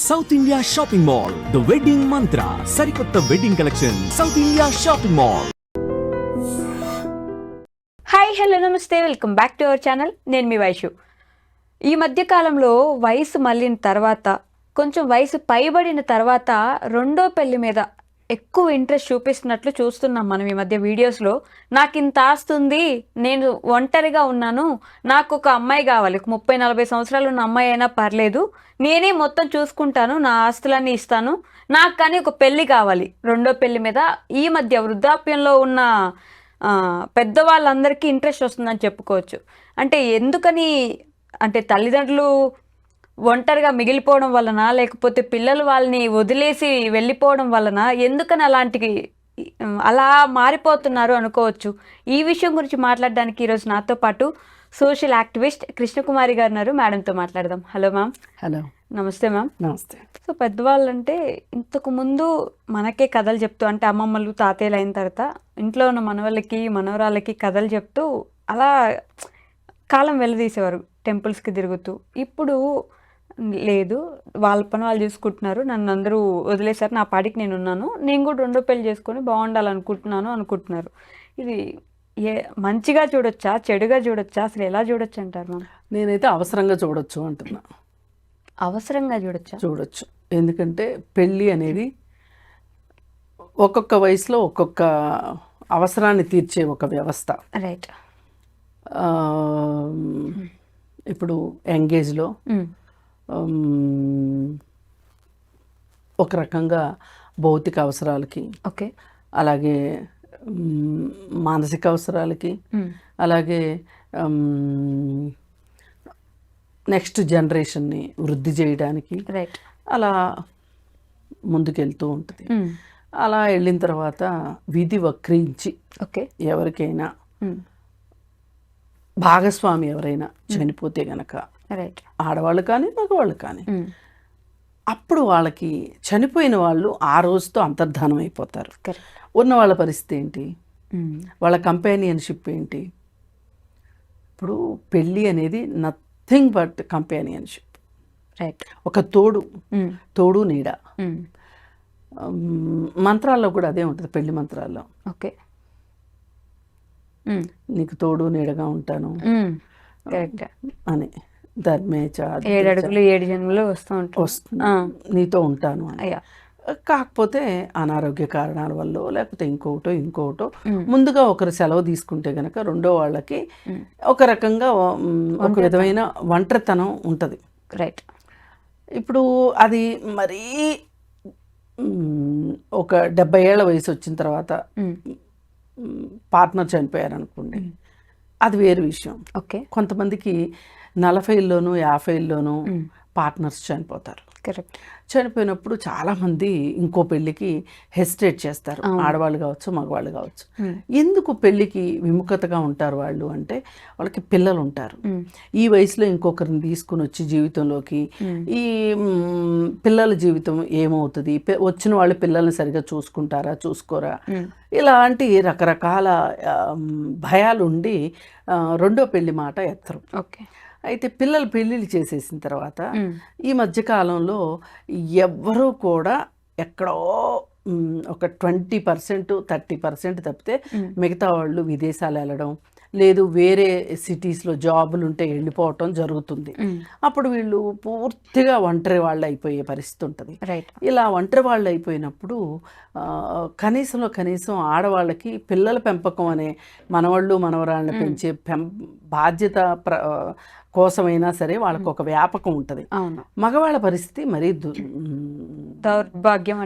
South India shopping mall, the wedding Mantra, సరికొత్త wedding collection, south India shopping mall. Hi hello నమస్తే, welcome back to our channel. నేను మీ వైషు. ఈ మధ్య కాలంలో వయసు మళ్ళిన తర్వాత, కొంచెం వయసు పైబడిన తర్వాత రెండో పెళ్లి మీద ఎక్కువ ఇంట్రెస్ట్ చూపిస్తున్నట్లు చూస్తున్నాం మనం ఈ మధ్య వీడియోస్లో. నాకు ఇంత ఆస్తుంది, నేను ఒంటరిగా ఉన్నాను, నాకు ఒక అమ్మాయి కావాలి, 30-40 సంవత్సరాలు ఉన్న అమ్మాయి అయినా పర్లేదు, నేనే మొత్తం చూసుకుంటాను, నా ఆస్తులన్నీ ఇస్తాను, నాకు కానీ ఒక పెళ్ళి కావాలి. రెండో పెళ్లి మీద ఈ మధ్య వృద్ధాప్యంలో ఉన్న పెద్దవాళ్ళందరికీ ఇంట్రెస్ట్ వస్తుందని చెప్పుకోవచ్చు. అంటే ఎందుకని, అంటే తల్లిదండ్రులు ఒంటరిగా మిగిలిపోవడం వలన, లేకపోతే పిల్లలు వాళ్ళని వదిలేసి వెళ్ళిపోవడం వలన, ఎందుకని అలా మారిపోతున్నారు అనుకోవచ్చు. ఈ విషయం గురించి మాట్లాడడానికి ఈరోజు నాతో పాటు సోషల్ యాక్టివిస్ట్ కృష్ణకుమారి గారు ఉన్నారు. మేడంతో మాట్లాడదాం. Hello ma'am. హలో, నమస్తే మ్యామ్. నమస్తే. సో పెద్దవాళ్ళు అంటే ఇంతకు ముందు మనకే కథలు చెప్తూ, అంటే అమ్మమ్మలు తాతయ్యలు అయిన తర్వాత ఇంట్లో ఉన్న మనవాళ్ళకి మనవరాళ్ళకి కథలు చెప్తూ అలా కాలం వెళ్ళదీసేవారు, టెంపుల్స్కి తిరుగుతూ. ఇప్పుడు లేదు, వాళ్ళ పని వాళ్ళు చూసుకుంటున్నారు, నన్ను అందరూ వదిలేశారు, నా పాటికి నేను ఉన్నాను, నేను కూడా రెండో పెళ్లి చేసుకొని అనుకుంటున్నారు. ఇది మంచిగా చూడొచ్చా, చెడుగా చూడొచ్చా, అసలు ఎలా చూడొచ్చు అంటారు మ్యామ్? నేనైతే అవసరంగా చూడొచ్చు అంటున్నా. అవసరంగా చూడొచ్చు. ఎందుకంటే పెళ్ళి అనేది ఒక్కొక్క వయసులో ఒక్కొక్క అవసరాన్ని తీర్చే ఒక వ్యవస్థ. రైట్. ఇప్పుడు ఎంగేజ్లో ఒక రకంగా భౌతిక అవసరాలకి, ఓకే, అలాగే మానసిక అవసరాలకి, అలాగే నెక్స్ట్ జనరేషన్ని వృద్ధి చేయడానికి రైట్, అలా ముందుకెళ్తూ ఉంటుంది. అలా వెళ్ళిన తర్వాత విధి వక్రించి ఓకే, ఎవరికైనా భాగస్వామి ఎవరైనా చనిపోతే గనక, రైట్, ఆడవాళ్ళు కానీ మగవాళ్ళు కానీ, అప్పుడు వాళ్ళకి చనిపోయిన వాళ్ళు ఆ రోజుతో అంతర్ధానం అయిపోతారు. ఉన్న వాళ్ళ పరిస్థితి ఏంటి, వాళ్ళ కంపానియన్షిప్ ఏంటి? ఇప్పుడు పెళ్ళి అనేది నథింగ్ బట్ కంపానియన్షిప్. రైట్. ఒక తోడు నీడ. మంత్రాల్లో కూడా అదే ఉంటుంది, పెళ్లి మంత్రాల్లో. ఓకే, నీకు తోడు నీడగా ఉంటాను అని, 7 అడుగులు 7 జన్మలు వస్తుంది, నీతో ఉంటాను అని. కాకపోతే అనారోగ్య కారణాల వల్ల లేకపోతే ఇంకోటో ముందుగా ఒకరు సెలవు తీసుకుంటే గనక రెండో వాళ్ళకి ఒక రకంగా ఒక విధమైన ఒంటరితనం ఉంటుంది. రైట్. ఇప్పుడు అది మరీ ఒక 70 ఏళ్ల వయసు వచ్చిన తర్వాత పార్ట్నర్ చనిపోయారనుకోండి, అది వేరు విషయం. ఓకే. కొంతమందికి 40లోనూ 50లోనూ పార్ట్నర్స్ చనిపోతారు. కరెక్ట్. చనిపోయినప్పుడు చాలామంది ఇంకో పెళ్ళికి హెసిటేట్ చేస్తారు, ఆడవాళ్ళు కావచ్చు మగవాళ్ళు కావచ్చు. ఎందుకు పెళ్ళికి విముఖతగా ఉంటారు వాళ్ళు అంటే, వాళ్ళకి పిల్లలు ఉంటారు. ఈ వయసులో ఇంకొకరిని తీసుకుని వచ్చి జీవితంలోకి, ఈ పిల్లల జీవితం ఏమవుతుంది, వచ్చిన వాళ్ళు పిల్లల్ని సరిగా చూసుకుంటారా చూసుకోరా, ఇలాంటి రకరకాల భయాలు ఉండి రెండో పెళ్లి మాట ఎత్తరు. ఓకే. అయితే పెళ్ళిళ్ళు చేసేసిన తర్వాత ఈ మధ్యకాలంలో ఎవ్వరూ కూడా ఎక్కడో ఒక 20% 30% తప్పితే మిగతా వాళ్ళు విదేశాలు వెళ్ళడం, లేదు వేరే సిటీస్లో జాబులు ఉంటే వెళ్ళిపోవటం జరుగుతుంది. అప్పుడు వీళ్ళు పూర్తిగా ఒంటరి వాళ్ళు అయిపోయే పరిస్థితి ఉంటుంది. ఇలా ఒంటరి వాళ్ళు అయిపోయినప్పుడు కనీసం ఆడవాళ్ళకి పిల్లల పెంపకం అనే, మనవరాళ్ళని పెంచే బాధ్యత కోసమైనా సరే వాళ్ళకు ఒక వ్యాపకం ఉంటుంది. మగవాళ్ళ పరిస్థితి మరీ దౌర్భాగ్యం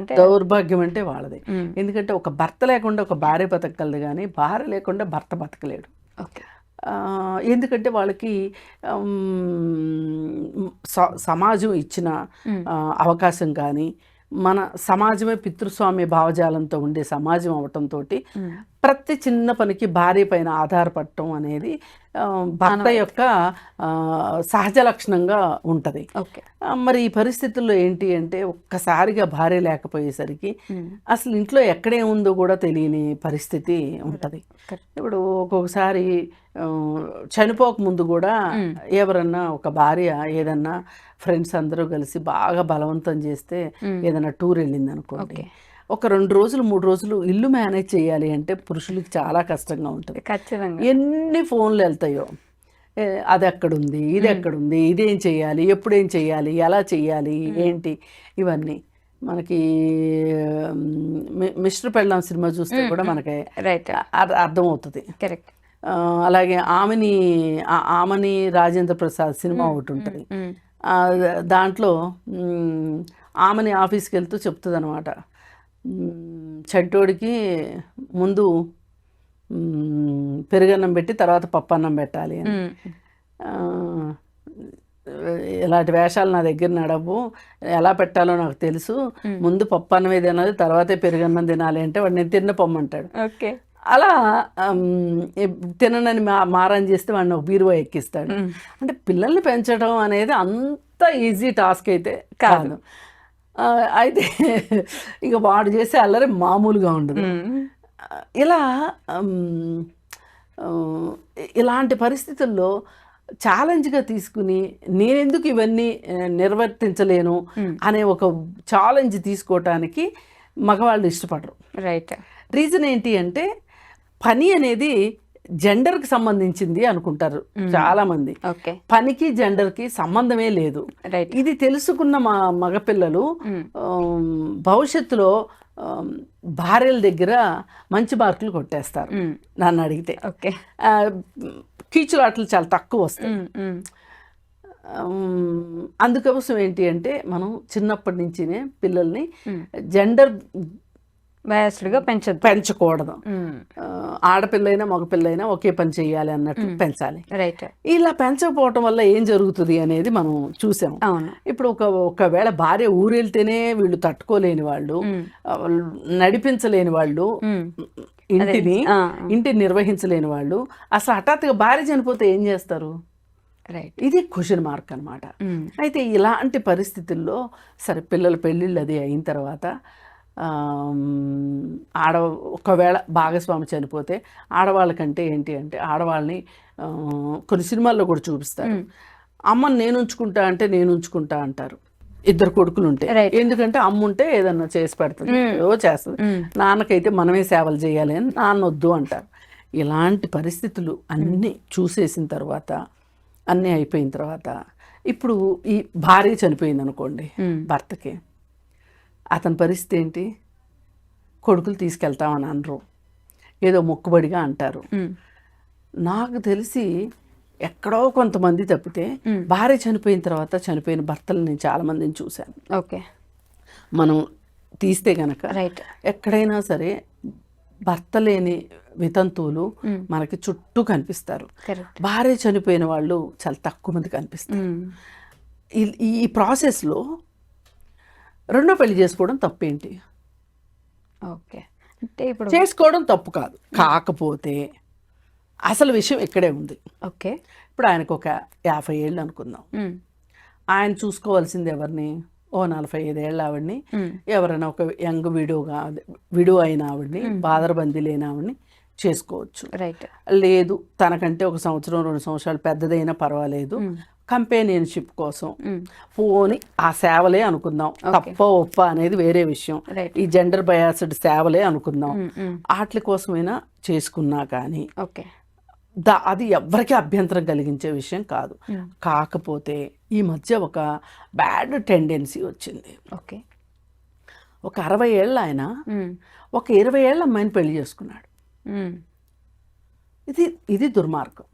అంటే వాళ్ళది. ఎందుకంటే ఒక భర్త లేకుండా ఒక భార్య బతకగలదు, కానీ భార్య లేకుండా భర్త బతకలేడు. ఎందుకంటే వాళ్ళకి సమాజం ఇచ్చిన అవకాశం కానీ, మన సమాజమే పితృస్వామ్య భావజాలంతో ఉండే సమాజం అవటంతో ప్రతి చిన్న పనికి భార్య పైన ఆధారపడటం అనేది భర్త యొక్క సహజ లక్షణంగా ఉంటుంది. మరి ఈ పరిస్థితుల్లో ఏంటి అంటే, ఒక్కసారిగా భార్య లేకపోయేసరికి అసలు ఇంట్లో ఎక్కడేముందో కూడా తెలియని పరిస్థితి ఉంటుంది. ఇప్పుడు ఒక్కొక్కసారి చనిపోక ముందు కూడా ఎవరన్నా ఒక భార్య ఏదన్నా ఫ్రెండ్స్ అందరూ కలిసి బాగా బలవంతం చేస్తే ఏదైనా టూర్ వెళ్ళింది అనుకోండి, ఓకే. ఒక 2 రోజులు 3 రోజులు ఇల్లు మేనేజ్ చేయాలి అంటే పురుషులకి చాలా కష్టంగా ఉంటుంది. ఖచ్చితంగా. ఎన్ని ఫోన్లు వెళ్తాయో, అది ఎక్కడుంది, ఇది ఎక్కడుంది, ఇదేం చేయాలి, ఎప్పుడేం చేయాలి, ఎలా చేయాలి, ఏంటి, ఇవన్నీ మనకి మిస్టర్ పెళ్ళాం సినిమా చూస్తే కూడా మనకి రైట్. అర్థమవుతుంది. కరెక్ట్. అలాగే ఆమని రాజేంద్ర ప్రసాద్ సినిమా ఒకటి ఉంటుంది. దాంట్లో ఆమెని ఆఫీస్కి వెళ్తూ చెప్తుంది అనమాట, చంటోడికి ముందు పెరుగన్నం పెట్టి తర్వాత పప్పన్నం పెట్టాలి అని. ఇలాంటి వేషాలు నా దగ్గర నడవు, ఎలా పెట్టాలో నాకు తెలుసు, ముందు పప్పన్నం తినాలి తర్వాతే పెరుగన్నం తినాలి అంటే వాడు నేను తిన్న పొమ్మంటాడు. ఓకే. అలా తిననని మారం చేస్తే వాడిని ఒక బీరువా ఎక్కిస్తాడు. అంటే పిల్లల్ని పెంచడం అనేది అంత ఈజీ టాస్క్ అయితే కాదు. అయితే ఇక వాడు చేసే అల్లరి మామూలుగా ఉండదు. ఇలాంటి పరిస్థితుల్లో ఛాలెంజ్గా తీసుకుని నేనెందుకు ఇవన్నీ నిర్వర్తించలేను అనే ఒక ఛాలెంజ్ తీసుకోవటానికి మగవాళ్ళు ఇష్టపడరు. రైట్. రీజన్ ఏంటి అంటే పని అనేది జెండర్కి సంబంధించింది అనుకుంటారు చాలామంది. పనికి జెండర్కి సంబంధమే లేదు. ఇది తెలుసుకున్న మగపిల్లలు భవిష్యత్తులో భార్యల దగ్గర మంచి మార్కులు కొట్టేస్తారు నన్ను అడిగితే. కీచులాటలు చాలా తక్కువ వస్తాయి. అందుకోసం ఏంటి అంటే మనం చిన్నప్పటి నుంచినే పిల్లల్ని జెండర్ బయాస్డ్గా పెంచకూడదు. ఆడపిల్లైనా మగపిల్లైనా ఒకే పని చేయాలి అన్నట్టు పెంచాలి. రైట్. ఇలా పెంచకపోవటం వల్ల ఏం జరుగుతుంది అనేది మనం చూసాం. ఇప్పుడు ఒకవేళ భార్య ఊరెళ్తేనే వీళ్ళు తట్టుకోలేని వాళ్ళు, నడిపించలేని వాళ్ళు, ఇంటిని నిర్వహించలేని వాళ్ళు అసలు హఠాత్తుగా భార్య చనిపోతే ఏం చేస్తారు? ఇది క్వశ్చన్ మార్క్ అనమాట. అయితే ఇలాంటి పరిస్థితుల్లో సరే పిల్లల పెళ్ళిళ్ళు అది అయిన తర్వాత ఒకవేళ భాగస్వామి చనిపోతే ఆడవాళ్ళకంటే ఏంటి అంటే ఆడవాళ్ళని కొన్ని సినిమాల్లో కూడా చూపిస్తారు. అమ్మని నేను ఉంచుకుంటా అంటే నేను ఉంచుకుంటా అంటారు. ఇద్దరు కొడుకులు ఉంటే, ఎందుకంటే అమ్మ ఉంటే ఏదన్నా చేసి పెడుతుంది, ఏవో చేస్తుంది. నాన్నకైతే మనమే సేవలు చేయాలి అని నాన్న వద్దు అంటారు. ఇలాంటి పరిస్థితులు అన్నీ చూసేసిన తర్వాత, అన్నీ అయిపోయిన తర్వాత, ఇప్పుడు ఈ భార్య చనిపోయింది అనుకోండి, భర్తకి అతని పరిస్థితి ఏంటి? కొడుకులు తీసుకెళ్తామని అనరు, ఏదో మొక్కుబడిగా అంటారు. నాకు తెలిసి ఎక్కడో కొంతమంది తప్పితే భార్య చనిపోయిన తర్వాత చనిపోయిన భర్తలు నేను చాలా మందిని చూశాను. మనం తీస్తే గనక ఎక్కడైనా సరే భర్త లేని వితంతువులు మనకి చుట్టూ కనిపిస్తారు. భార్య చనిపోయిన వాళ్ళు చాలా తక్కువ మంది కనిపిస్తారు. ఈ ప్రాసెస్లో రెండో పెళ్లి చేసుకోవడం తప్పేంటి? అంటే ఇప్పుడు చేసుకోవడం తప్పు కాదు, కాకపోతే అసలు విషయం ఇక్కడే ఉంది. ఇప్పుడు ఆయనకు ఒక 50 ఏళ్ళు అనుకుందాం. ఆయన చూసుకోవాల్సింది ఎవరిని? ఓ 45 ఏళ్ళ ఆవిడ్ని, ఎవరైనా ఒక యంగ్ విడో అయిన ఆవిడ్ని, బాదరబందీ లేని ఆవిడ్ని చేసుకోవచ్చు. లేదు తనకంటే 1 సంవత్సరం 2 సంవత్సరాలు పెద్దదైనా పర్వాలేదు, కంపెనీషిప్ కోసం పోని ఆ సేవలే అనుకుందాం. తప్ప ఒప్ప అనేది వేరే విషయం. ఈ జెండర్ బయాస్డ్ సేవలే అనుకుందాం. వాటి కోసమైనా చేసుకున్నా కానీ అది ఎవరికి అభ్యంతరం కలిగించే విషయం కాదు. కాకపోతే ఈ మధ్య ఒక బ్యాడ్ టెండెన్సీ వచ్చింది. ఒక 60 ఏళ్ళ ఆయన ఒక 20 ఏళ్ళ అమ్మాయిని పెళ్లి చేసుకున్నాడు. ఇది దుర్మార్గం.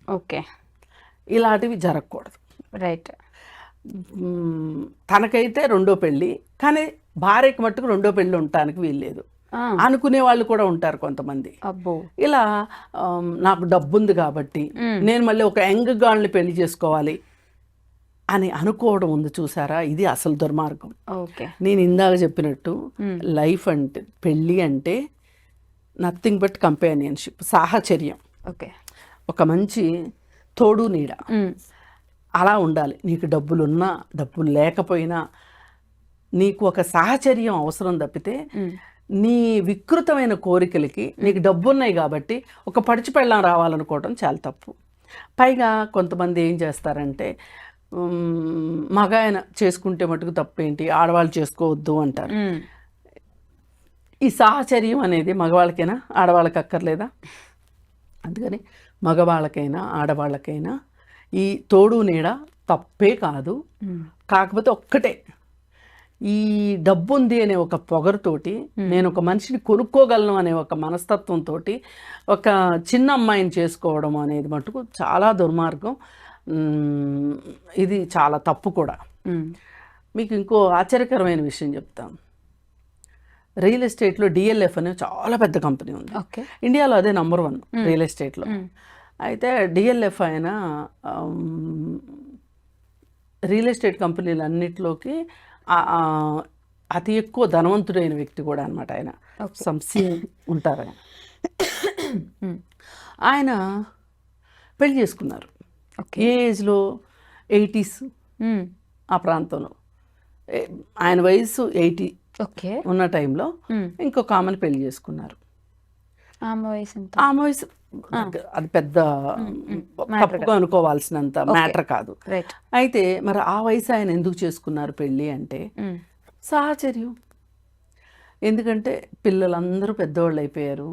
ఇలాంటివి జరగకూడదు. తనకైతే రెండో పెళ్ళి, కానీ భార్యకి మట్టుకు రెండో పెళ్ళి ఉండటానికి వీల్లేదు అనుకునే వాళ్ళు కూడా ఉంటారు కొంతమంది. ఇలా నాకు డబ్బు ఉంది కాబట్టి నేను మళ్ళీ ఒక యంగ్ గాల్ని పెళ్లి చేసుకోవాలి అని అనుకోవడం ఉంది చూసారా, ఇది అసలు దుర్మార్గం. నేను ఇందాక చెప్పినట్టు లైఫ్ అంటే పెళ్ళి అంటే నథింగ్ బట్ కంపానియన్షిప్, సాహచర్యం, ఒక మంచి తోడు నీడ అలా ఉండాలి. నీకు డబ్బులున్నా డబ్బులు లేకపోయినా నీకు ఒక సాహచర్యం అవసరం తప్పితే నీ వికృతమైన కోరికలకి నీకు డబ్బున్నాయి కాబట్టి ఒక పడిచి పెళ్ళం రావాలనుకోవడం చాలా తప్పు. పైగా కొంతమంది ఏం చేస్తారంటే మగ ఆయన చేసుకుంటే మటుకు తప్పేంటి, ఆడవాళ్ళు చేసుకోవద్దు అంటారు. ఈ సాహచర్యం అనేది మగవాళ్ళకైనా ఆడవాళ్ళకి అక్కర్లేదా? అందుకని మగవాళ్ళకైనా ఆడవాళ్ళకైనా ఈ తోడు నీడ తప్పే కాదు. కాకపోతే ఒక్కటే, ఈ డబ్బు ఉంది అనే ఒక పొగరుతోటి, నేను ఒక మనిషిని కొనుక్కోగలను అనే ఒక మనస్తత్వంతో ఒక చిన్న అమ్మాయిని చేసుకోవడం అనేది మటుకు చాలా దుర్మార్గం. ఇది చాలా తప్పు కూడా. మీకు ఇంకో ఆశ్చర్యకరమైన విషయం చెప్తాను. రియల్ ఎస్టేట్లో డిఎల్ఎఫ్ అనే చాలా పెద్ద కంపెనీ ఉంది. ఇండియాలో అదే నంబర్ 1 రియల్ ఎస్టేట్లో. అయితే డిఎల్ఎఫ్ ఆయన రియల్ ఎస్టేట్ కంపెనీలన్నిటిలోకి అతి ఎక్కువ ధనవంతుడైన వ్యక్తి కూడా అనమాట. ఆయన సంస్థ ఉంటారు. ఆయన పెళ్లి చేసుకున్నారు. ఏ ఏజ్లో? 80s ఆ ప్రాంతంలో. ఆయన వయసు 80 ఉన్న టైంలో ఇంకొక ఆమెను పెళ్లి చేసుకున్నారు. ఆమె వయసు అది పెద్ద తప్పుగా అనుకోవాల్సినంత మ్యాటర్ కాదు. అయితే మరి ఆ వయసు ఆయన ఎందుకు చేసుకున్నారు పెళ్ళి అంటే సాహచర్యం. ఎందుకంటే పిల్లలందరూ పెద్దవాళ్ళు అయిపోయారు.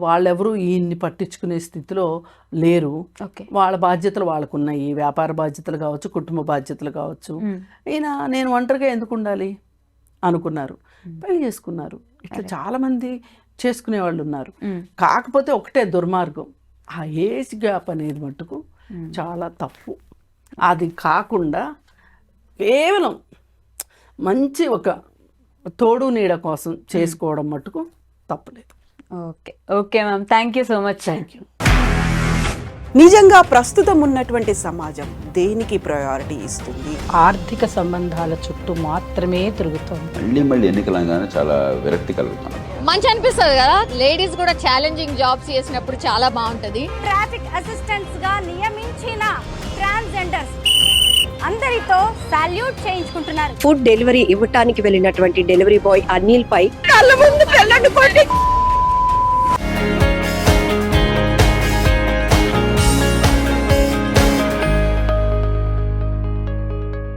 వాళ్ళెవరూ ఈయన్ని పట్టించుకునే స్థితిలో లేరు. వాళ్ళ బాధ్యతలు వాళ్ళకు ఉన్నాయి, వ్యాపార బాధ్యతలు కావచ్చు, కుటుంబ బాధ్యతలు కావచ్చు. ఈయన నేను ఒంటరిగా ఎందుకు ఉండాలి అనుకున్నారు, పెళ్లి చేసుకున్నారు. ఇట్లా చాలామంది చేసుకునే వాళ్ళు ఉన్నారు. కాకపోతే ఒకటే దుర్మార్గం, ఆ ఏజ్ గ్యాప్ అనేది మట్టుకు చాలా తప్పు. అది కాకుండా కేవలం మంచి ఒక తోడు నీడ కోసం చేసుకోవడం మట్టుకు తప్పులేదు. Okay ma'am, thank you so much. Thank you. నిజంగా ప్రస్తుతం ఉన్నటువంటి సమాజం దేనికి ప్రయారిటీ ఇస్తుంది? ఆర్థిక సంబంధాల చుట్టూ మాత్రమే తిరుగుతుంది. మళ్ళీ ఎన్నికలంగానే చాలా విరక్తి కలుగుతాం. మంచి అనిపిస్తుంది కదా, లేడీస్ కూడా ఛాలెంజింగ్ జాబ్స్ చేసినప్పుడు చాలా బాగుంటది. ట్రాఫిక్ అసిస్టెంట్స్ గా నియమించిన ట్రాన్స్జెండర్స్ అందరితో సాల్యూట్ చేయించుకుంటున్నారు. ఫుడ్ డెలివరీ ఇవ్వటానికి వెళ్ళినటువంటి డెలివరీ బాయ్ అనిల్ పై కళ్ళ ముందు